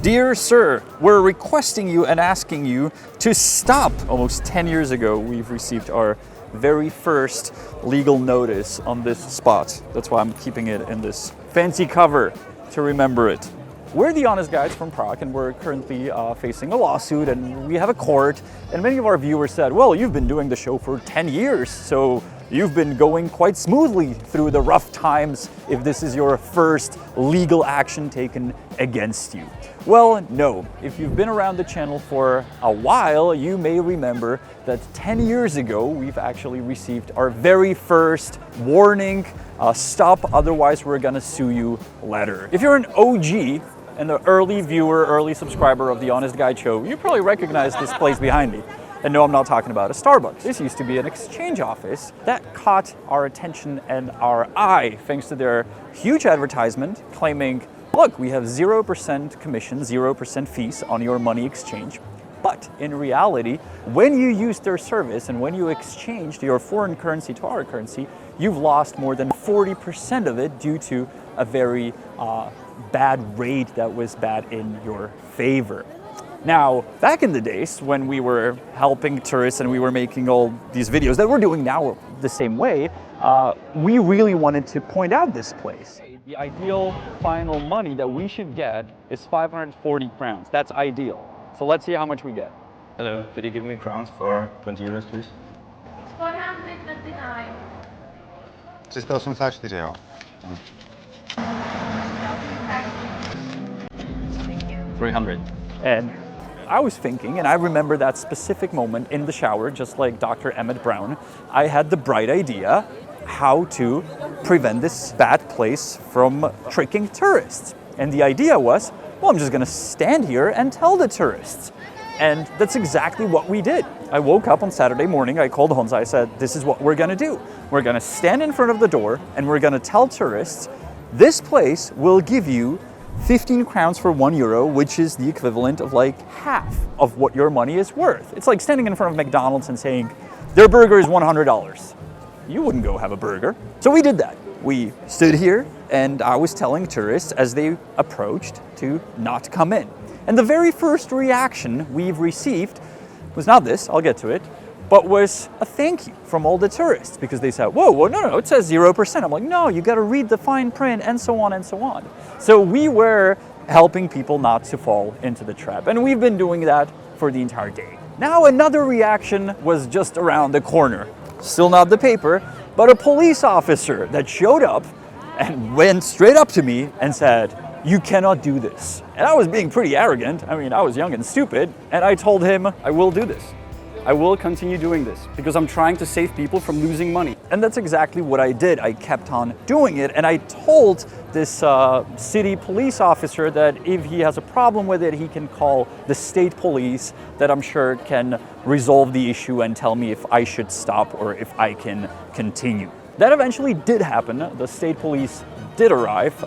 Dear sir, we're requesting you and asking you to stop. Almost 10 years ago, we've received our very first legal notice on this spot. That's why I'm keeping it in this fancy cover to remember it. We're the Honest Guys from Prague, and we're currently facing a lawsuit, and we have a court. And many of our viewers said, well, you've been doing the show for 10 years, so you've been going quite smoothly through the rough times if this is your first legal action taken against you. Well, no. If you've been around the channel for a while, you may remember that 10 years ago, we've actually received our very first warning, stop, otherwise we're gonna sue you letter. If you're an OG and the early viewer, early subscriber of the Honest Guy show, you probably recognize this place behind me. And no, I'm not talking about a Starbucks. This used to be an exchange office that caught our attention and our eye thanks to their huge advertisement claiming, look, we have 0% commission, 0% fees on your money exchange. But in reality, when you used their service and when you exchanged your foreign currency to our currency, you've lost more than 40% of it due to a very bad rate that was bad in your favor. Now, back in the days when we were helping tourists and we were making all these videos that we're doing now the same way, we really wanted to point out this place. The ideal final money that we should get is 540 crowns. That's ideal. So let's see how much we get. Hello, could you give me crowns for 20 euros, please? 429. 384, jo. 300. And I was thinking, and I remember that specific moment in the shower, just like Dr. Emmett Brown, I had the bright idea how to prevent this bad place from tricking tourists. And the idea was, well, I'm just gonna stand here and tell the tourists. And that's exactly what we did. I woke up on Saturday morning, I called Honza, I said, this is what we're gonna do. We're gonna stand in front of the door and we're gonna tell tourists, this place will give you 15 crowns for €1, which is the equivalent of like half of what your money is worth. It's like standing in front of McDonald's and saying, their burger is $100. You wouldn't go have a burger. So we did that. We stood here and I was telling tourists as they approached to not come in. And the very first reaction we've received was not this, I'll get to it, but was a thank you from all the tourists because they said, whoa, no, it says 0%. I'm like, no, you gotta read the fine print and so on and so on. So we were helping people not to fall into the trap. And we've been doing that for the entire day. Now another reaction was just around the corner. Still not the paper, but a police officer that showed up and went straight up to me and said, you cannot do this. And I was being pretty arrogant. I mean, I was young and stupid. And I told him, I will do this. I will continue doing this because I'm trying to save people from losing money. And that's exactly what I did. I kept on doing it. And I told this city police officer that if he has a problem with it, he can call the state police that I'm sure can resolve the issue and tell me if I should stop or if I can continue. That eventually did happen. The state police did arrive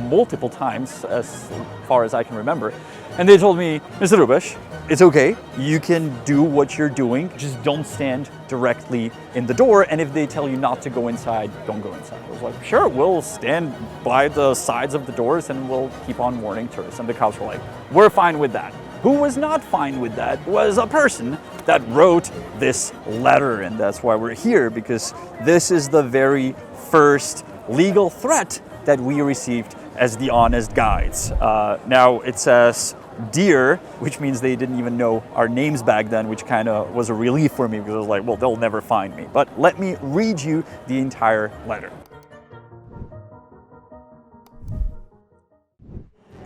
multiple times as far as I can remember. And they told me, Mr. Rubeš, it's okay, you can do what you're doing, just don't stand directly in the door, and if they tell you not to go inside, don't go inside. I was like, sure, we'll stand by the sides of the doors and we'll keep on warning tourists. And the cops were like, we're fine with that. Who was not fine with that was a person that wrote this letter, and that's why we're here, because this is the very first legal threat that we received as the Honest Guides. Now it says dear, which means they didn't even know our names back then, which kind of was a relief for me because I was like, well, they'll never find me. But let me read you the entire letter.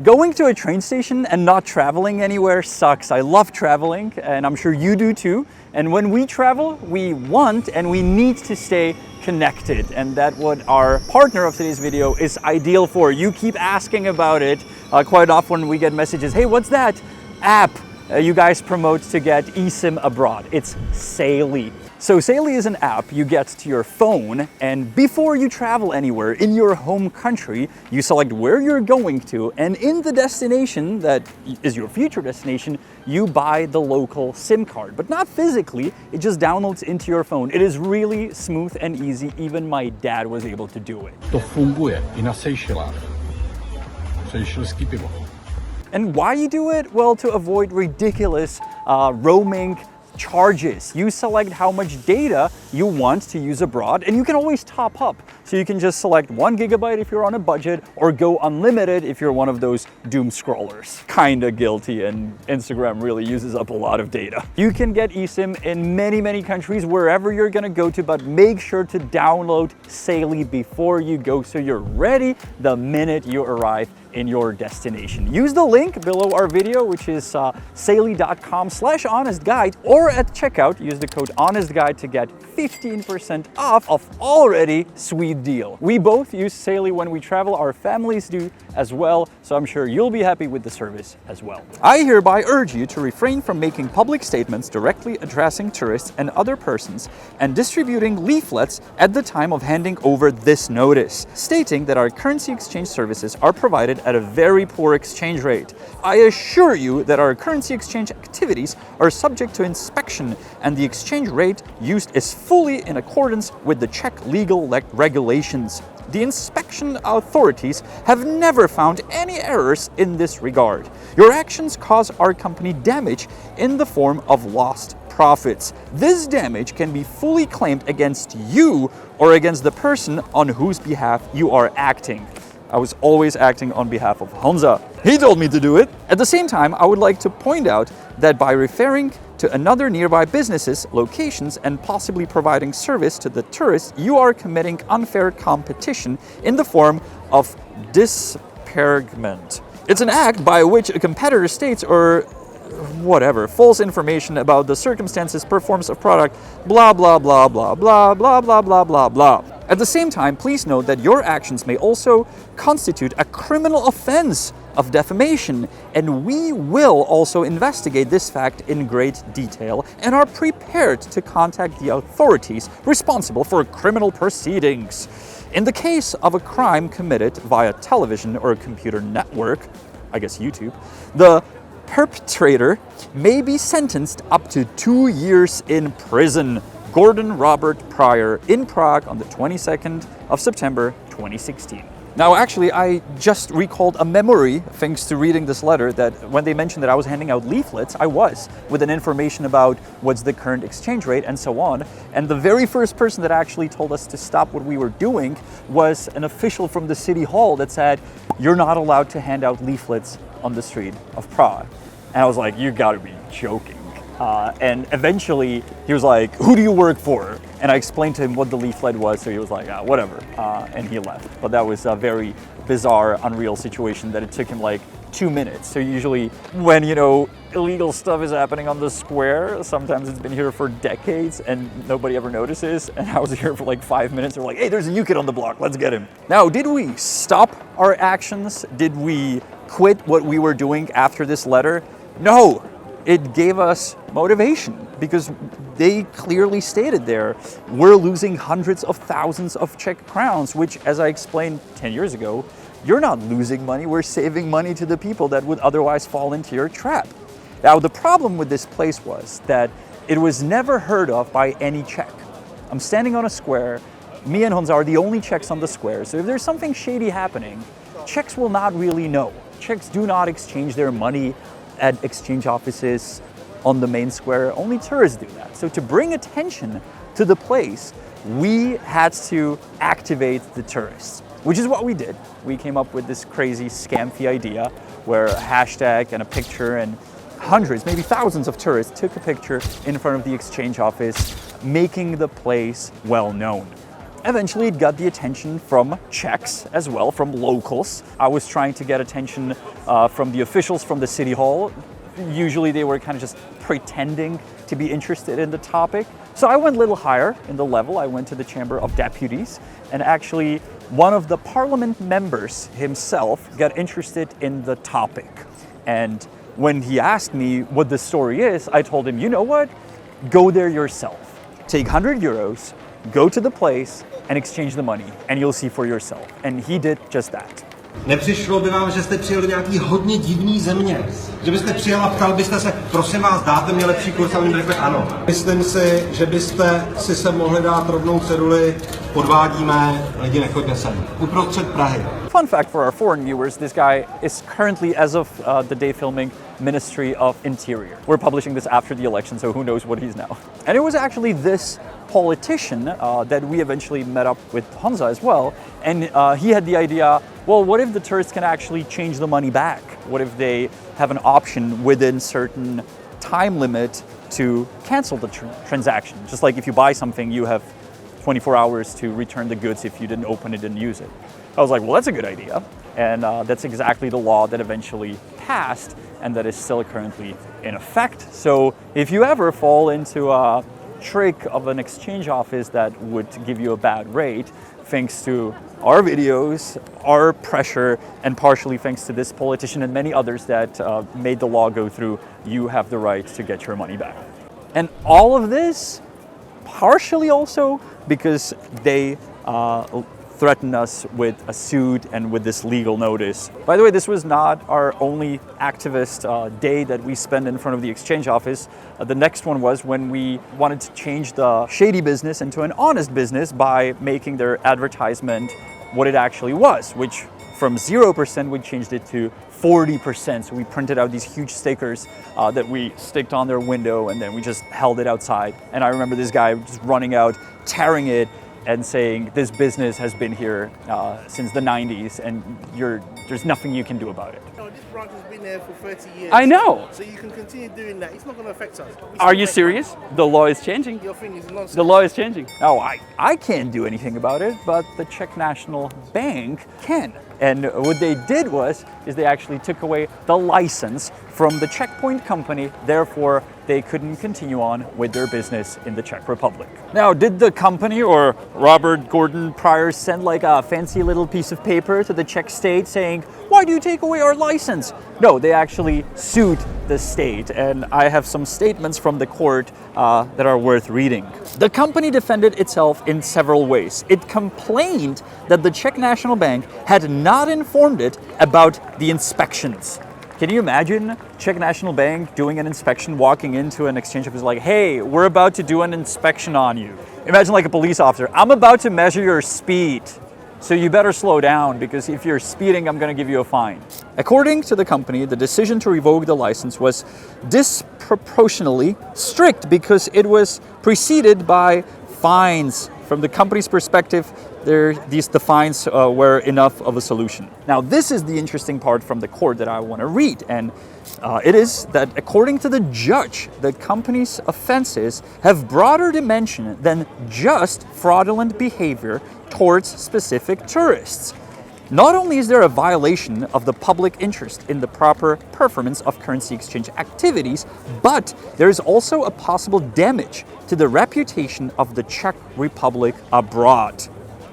Going to a train station and not traveling anywhere sucks. I love traveling, and I'm sure you do too. And when we travel, we want and we need to stay connected. And that's what our partner of today's video is ideal for. You keep asking about it. Quite often we get messages, hey, what's that app you guys promote to get eSIM abroad? It's Saily. So Saily is an app you get to your phone, and before you travel anywhere in your home country, you select where you're going to, and in the destination that is your future destination, you buy the local SIM card, but not physically, it just downloads into your phone. It is really smooth and easy. Even my dad was able to do it. To funguje i na Seychelách. Seychelský pivo. And why you do it? Well, to avoid ridiculous roaming charges. You select how much data you want to use abroad, and you can always top up. So you can just select 1 gigabyte if you're on a budget, or go unlimited if you're one of those doom scrollers. Kinda guilty, and Instagram really uses up a lot of data. You can get eSIM in many countries wherever you're gonna go to, but make sure to download Saily before you go so you're ready the minute you arrive in your destination. Use the link below our video, which is saily.com/honestguide, or at checkout, use the code honestguide to get 15% off of already sweet deal. We both use Saily when we travel, our families do as well, so I'm sure you'll be happy with the service as well. I hereby urge you to refrain from making public statements directly addressing tourists and other persons and distributing leaflets at the time of handing over this notice, stating that our currency exchange services are provided at a very poor exchange rate. I assure you that our currency exchange activities are subject to inspection, and the exchange rate used is fully in accordance with the Czech legal regulations. The inspection authorities have never found any errors in this regard. Your actions cause our company damage in the form of lost profits. This damage can be fully claimed against you or against the person on whose behalf you are acting. I was always acting on behalf of Honza. He told me to do it. At the same time, I would like to point out that by referring to another nearby businesses, locations, and possibly providing service to the tourists, you are committing unfair competition in the form of disparagement. It's an act by which a competitor states or whatever, false information about the circumstances, performance of product, blah, blah, blah, blah, blah, blah, blah, blah, blah, blah. At the same time, please note that your actions may also constitute a criminal offense of defamation, and we will also investigate this fact in great detail and are prepared to contact the authorities responsible for criminal proceedings. In the case of a crime committed via television or a computer network, I guess YouTube, the perpetrator may be sentenced up to 2 years in prison. Gordon Robert Pryor in Prague on the 22nd of September 2016. Now, actually, I just recalled a memory, thanks to reading this letter, that when they mentioned that I was handing out leaflets, I was, with an information about what's the current exchange rate and so on. And the very first person that actually told us to stop what we were doing was an official from the city hall that said, "You're not allowed to hand out leaflets on the street of Prague." And I was like, "You gotta be joking." And eventually he was like, "Who do you work for?" And I explained to him what the leaflet was, so he was like, whatever, and he left. But that was a very bizarre, unreal situation that it took him like 2 minutes. So usually when, illegal stuff is happening on the square, sometimes it's been here for decades and nobody ever notices. And I was here for like 5 minutes. They're like, "Hey, there's a new kid on the block, let's get him." Now, did we stop our actions? Did we quit what we were doing after this letter? No. It gave us motivation because they clearly stated there, we're losing hundreds of thousands of Czech crowns, which, as I explained 10 years ago, you're not losing money, we're saving money to the people that would otherwise fall into your trap. Now, the problem with this place was that it was never heard of by any Czech. I'm standing on a square, me and Honza are the only Czechs on the square, so if there's something shady happening, Czechs will not really know. Czechs do not exchange their money at exchange offices on the main square. Only tourists do that. So to bring attention to the place, we had to activate the tourists, which is what we did. We came up with this crazy scamfy idea where a hashtag and a picture and hundreds, maybe thousands of tourists took a picture in front of the exchange office, making the place well known. Eventually, it got the attention from Czechs as well, from locals. I was trying to get attention from the officials from the city hall. Usually they were kind of just pretending to be interested in the topic. So I went a little higher in the level. I went to the Chamber of Deputies, and actually one of the parliament members himself got interested in the topic. And when he asked me what the story is, I told him, "You know what? Go there yourself. Take 100 euros, go to the place and exchange the money, and you'll see for yourself." And he did just that. Nepřišlo by vám, že jste přijel do nějaký hodně divný země? Že byste přijel a ptal byste se, prosím vás, dáte mi lepší kurz a oni by řekli ano. Myslím si, že byste si se mohli dát rovnou ceduli, podvádíme, lidi nechoďte sem. Uprostřed Prahy. Fun fact for our foreign viewers, this guy is currently, as of the day filming, Ministry of Interior. We're publishing this after the election, so who knows what he's now. And it was actually this politician that we eventually met up with Honza as well, and he had the idea, well, what if the tourists can actually change the money back? What if they have an option within certain time limit to cancel the transaction? Just like if you buy something, you have 24 hours to return the goods if you didn't open it and use it. I was like, well, that's a good idea. And that's exactly the law that eventually passed and that is still currently in effect. So if you ever fall into a trick of an exchange office that would give you a bad rate, thanks to our videos, our pressure, and partially thanks to this politician and many others that made the law go through, you have the right to get your money back. And all of this, partially also because they threatened us with a suit and with this legal notice. By the way, this was not our only activist day that we spent in front of the exchange office. The next one was when we wanted to change the shady business into an honest business by making their advertisement what it actually was, which from 0% we changed it to 40%. So we printed out these huge stickers that we sticked on their window and then we just held it outside. And I remember this guy just running out, tearing it, and saying this business has been here since the 90s and there's nothing you can do about it. No, this branch has been there for 30 years. I know. So you can continue doing that. It's not going to affect us. Are you serious? The law is changing. Your thing is nonsense. The law is changing. No, I can't do anything about it, but the Czech National Bank can. And what they did is they actually took away the license from the checkpoint company, therefore they couldn't continue on with their business in the Czech Republic. Now, did the company or Robert Gordon Pryor send like a fancy little piece of paper to the Czech state saying, why do you take away our license? No, they actually sued the state, and I have some statements from the court that are worth reading. The company defended itself in several ways. It complained that the Czech National Bank had not informed it about the inspections. Can you imagine Czech National Bank doing an inspection, walking into an exchange office like, hey, we're about to do an inspection on you. Imagine like a police officer, I'm about to measure your speed. So you better slow down because if you're speeding, I'm going to give you a fine. According to the company, the decision to revoke the license was disproportionately strict because it was preceded by fines. From the company's perspective, the fines were enough of a solution. Now, this is the interesting part from the court that I want to read, and it is that according to the judge, the company's offenses have broader dimension than just fraudulent behavior towards specific tourists. Not only is there a violation of the public interest in the proper performance of currency exchange activities, but there is also a possible damage to the reputation of the Czech Republic abroad.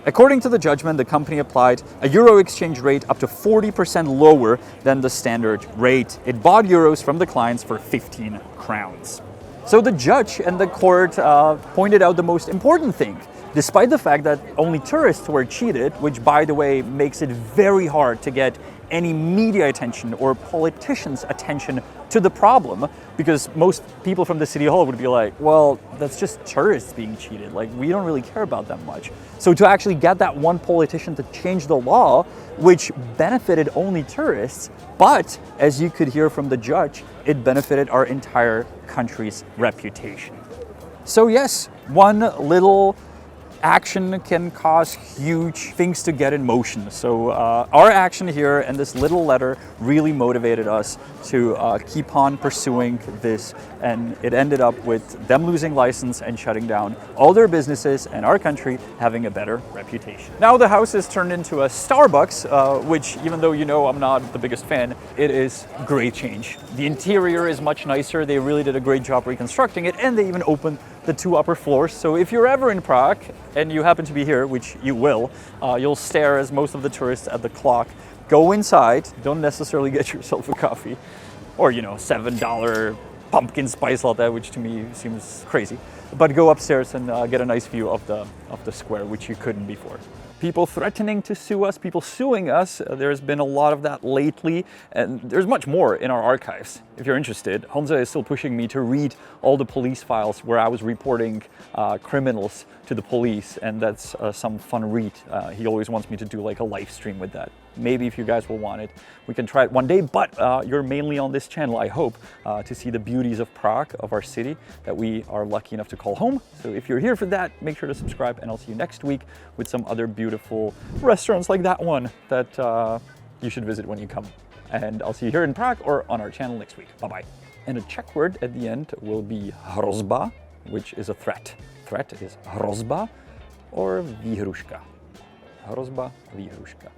According to the judgment, the company applied a euro exchange rate up to 40% lower than the standard rate. It bought euros from the clients for 15 crowns. So the judge and the court pointed out the most important thing. Despite the fact that only tourists were cheated, which by the way makes it very hard to get any media attention or politicians' attention to the problem, because most people from the city hall would be like, well, that's just tourists being cheated. Like, we don't really care about them much. So to actually get that one politician to change the law, which benefited only tourists, but as you could hear from the judge, it benefited our entire country's reputation. So yes, one little action can cause huge things to get in motion. So our action here and this little letter really motivated us to keep on pursuing this, and it ended up with them losing license and shutting down all their businesses and our country having a better reputation. Now the house is turned into a Starbucks, which even though you know I'm not the biggest fan, it is great change. The interior is much nicer. They really did a great job reconstructing it, and they even opened the 2 upper floors. So if you're ever in Prague and you happen to be here, which you will, you'll stare as most of the tourists at the clock. Go inside, don't necessarily get yourself a coffee or, you know, $7 pumpkin spice latte, which to me seems crazy. But go upstairs and get a nice view of the square, which you couldn't before. people threatening to sue us, people suing us. There's been a lot of that lately, and there's much more in our archives. If you're interested, Honza is still pushing me to read all the police files where I was reporting criminals to the police, and that's some fun read. He always wants me to do like a live stream with that. Maybe if you guys will want it, we can try it one day, but you're mainly on this channel, I hope, to see the beauties of Prague, of our city, that we are lucky enough to call home. So if you're here for that, make sure to subscribe, and I'll see you next week with some other beautiful restaurants like that one that you should visit when you come. And I'll see you here in Prague or on our channel next week. Bye-bye. And a Czech word at the end will be hrozba, which is a threat. Threat is hrozba or výhruška. Hrozba, výhruška.